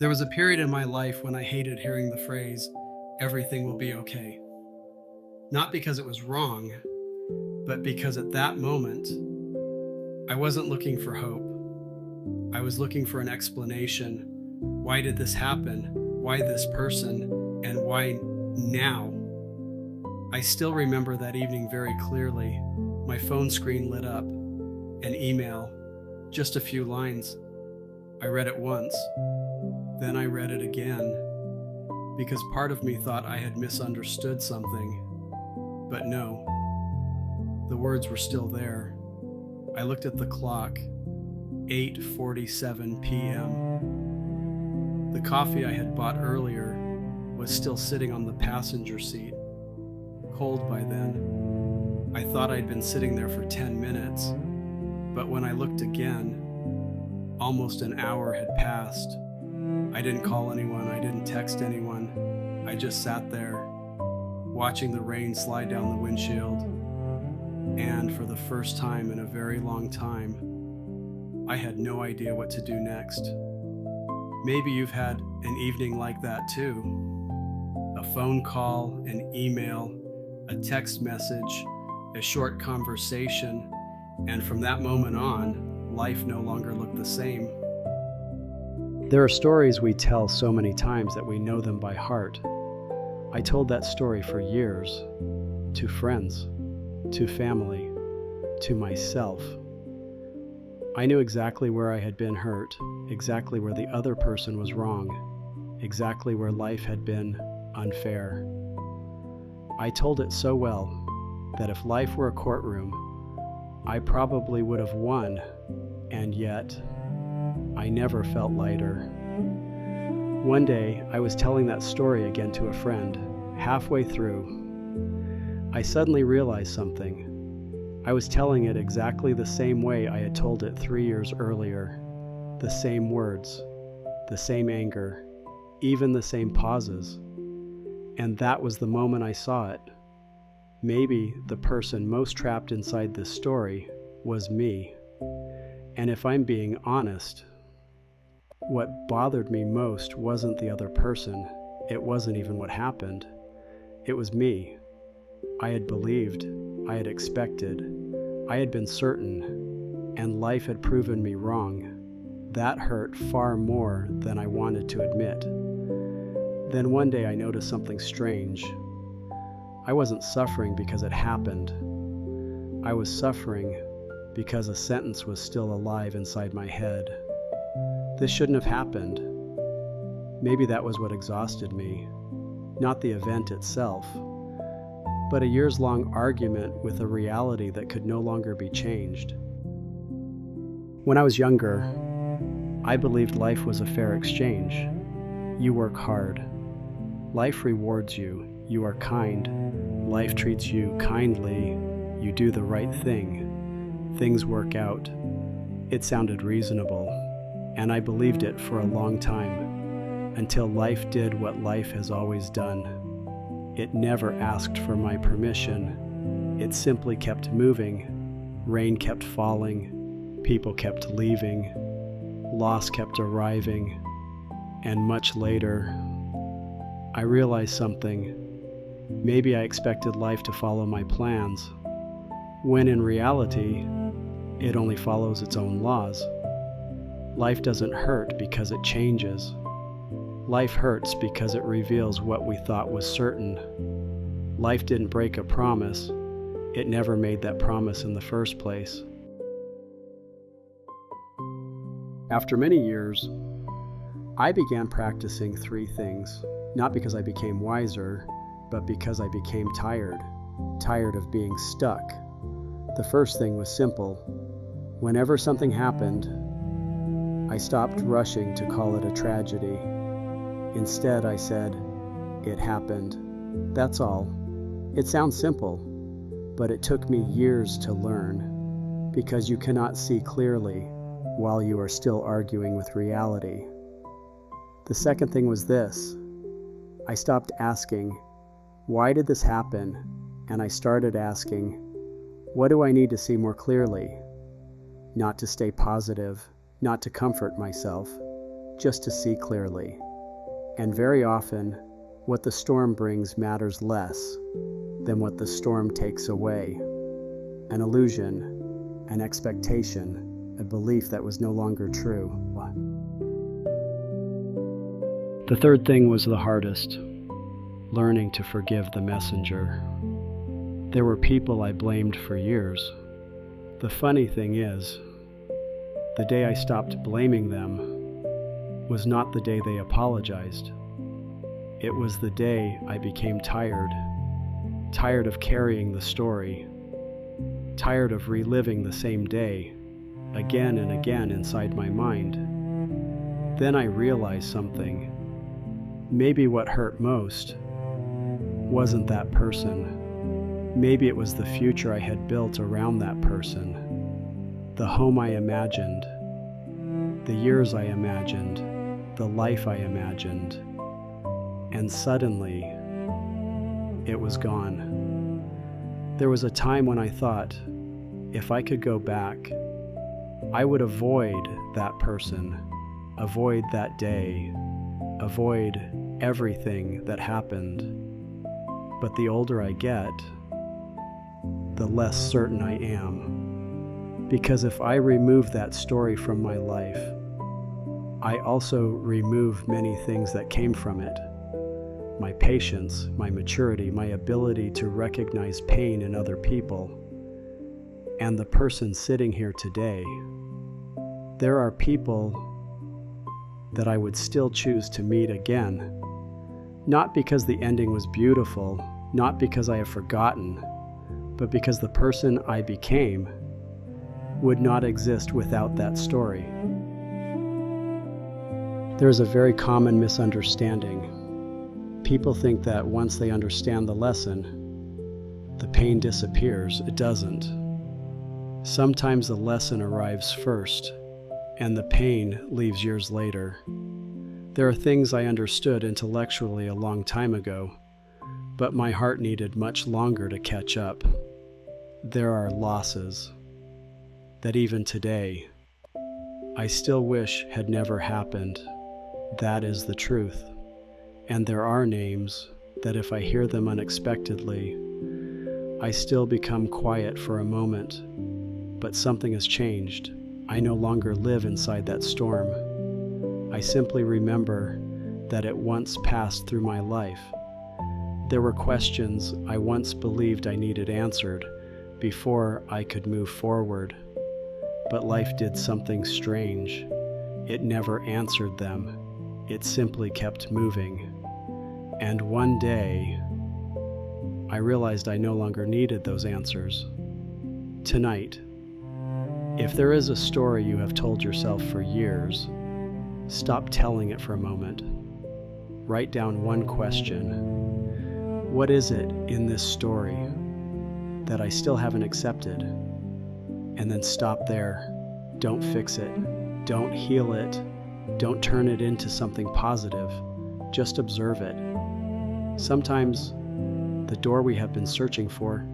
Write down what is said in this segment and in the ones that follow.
There was a period in my life when I hated hearing the phrase, everything will be okay. Not because it was wrong, but because at that moment, I wasn't looking for hope. I was looking for an explanation. Why did this happen? Why this person? And why now? I still remember that evening very clearly. My phone screen lit up. An email. Just a few lines. I read it once. Then I read it again. Because part of me thought I had misunderstood something. But no. The words were still there. I looked at the clock. 8:47 p.m. The coffee I had bought earlier was still sitting on the passenger seat, cold by then. I thought I'd been sitting there for 10 minutes, but when I looked again, almost an hour had passed. I didn't call anyone, I didn't text anyone. I just sat there, watching the rain slide down the windshield, and for the first time in a very long time, I had no idea what to do next. Maybe you've had an evening like that too. A phone call, an email, a text message, a short conversation, and from that moment on, life no longer looked the same. There are stories we tell so many times that we know them by heart. I told that story for years, to friends, to family, to myself. I knew exactly where I had been hurt, exactly where the other person was wrong, exactly where life had been unfair. I told it so well that if life were a courtroom, I probably would have won, and yet I never felt lighter. One day, I was telling that story again to a friend. Halfway through, I suddenly realized something. I was telling it exactly the same way I had told it 3 years earlier. The same words, the same anger, even the same pauses. And that was the moment I saw it. Maybe the person most trapped inside this story was me. And if I'm being honest, what bothered me most wasn't the other person. It wasn't even what happened. It was me. I had believed, I had expected, I had been certain, and life had proven me wrong. That hurt far more than I wanted to admit. Then one day I noticed something strange. I wasn't suffering because it happened. I was suffering because a sentence was still alive inside my head. This shouldn't have happened. Maybe that was what exhausted me. Not the event itself, but a years-long argument with a reality that could no longer be changed. When I was younger, I believed life was a fair exchange. You work hard. Life rewards you. You are kind. Life treats you kindly. You do the right thing. Things work out. It sounded reasonable, and I believed it for a long time, until life did what life has always done. It never asked for my permission. It simply kept moving. Rain kept falling. People kept leaving. Loss kept arriving. And much later, I realized something. Maybe I expected life to follow my plans, when in reality, it only follows its own laws. Life doesn't hurt because it changes. Life hurts because it reveals what we thought was certain. Life didn't break a promise. It never made that promise in the first place. After many years, I began practicing 3 things, not because I became wiser, but because I became tired of being stuck. The first thing was simple. Whenever something happened, I stopped rushing to call it a tragedy. Instead, I said, "It happened." That's all. It sounds simple, but it took me years to learn, because you cannot see clearly while you are still arguing with reality. The second thing was this. I stopped asking, "Why did this happen?" And I started asking, "What do I need to see more clearly?" not to stay positive, not to comfort myself, just to see clearly. And very often, what the storm brings matters less than what the storm takes away. An illusion, an expectation, a belief that was no longer true. The third thing was the hardest, learning to forgive the messenger. There were people I blamed for years. The funny thing is, the day I stopped blaming them was not the day they apologized. It was the day I became tired of carrying the story, tired of reliving the same day again and again inside my mind. Then I realized something. Maybe what hurt most wasn't that person. Maybe it was the future I had built around that person, the home I imagined, the years I imagined, the life I imagined. And suddenly, it was gone. There was a time when I thought, if I could go back, I would avoid that person, avoid that day, avoid everything that happened. But the older I get, the less certain I am. Because if I remove that story from my life, I also remove many things that came from it. My patience, my maturity, my ability to recognize pain in other people, and the person sitting here today. There are people that I would still choose to meet again, not because the ending was beautiful, not because I have forgotten, but because the person I became would not exist without that story. There is a very common misunderstanding. People think that once they understand the lesson, the pain disappears. It doesn't. Sometimes the lesson arrives first, and the pain leaves years later. There are things I understood intellectually a long time ago, but my heart needed much longer to catch up. There are losses that even today, I still wish had never happened. That is the truth. And there are names that if I hear them unexpectedly, I still become quiet for a moment. But something has changed. I no longer live inside that storm. I simply remember that it once passed through my life. There were questions I once believed I needed answered before I could move forward. But life did something strange. It never answered them. It simply kept moving. And one day, I realized I no longer needed those answers. Tonight, if there is a story you have told yourself for years, stop telling it for a moment. Write down one question. What is it in this story that I still haven't accepted? And then stop there. Don't fix it. Don't heal it. Don't turn it into something positive. Just observe it. Sometimes the door we have been searching for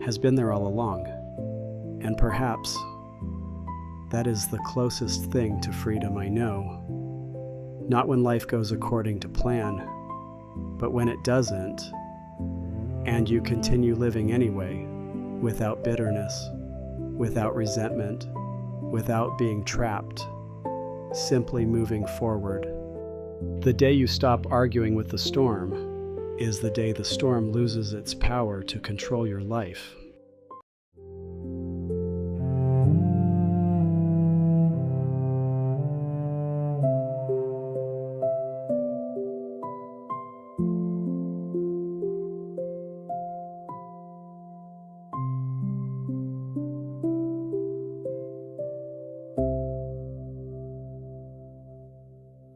has been there all along. And perhaps that is the closest thing to freedom I know. Not when life goes according to plan, but when it doesn't, and you continue living anyway, without bitterness, without resentment, without being trapped, simply moving forward. The day you stop arguing with the storm is the day the storm loses its power to control your life.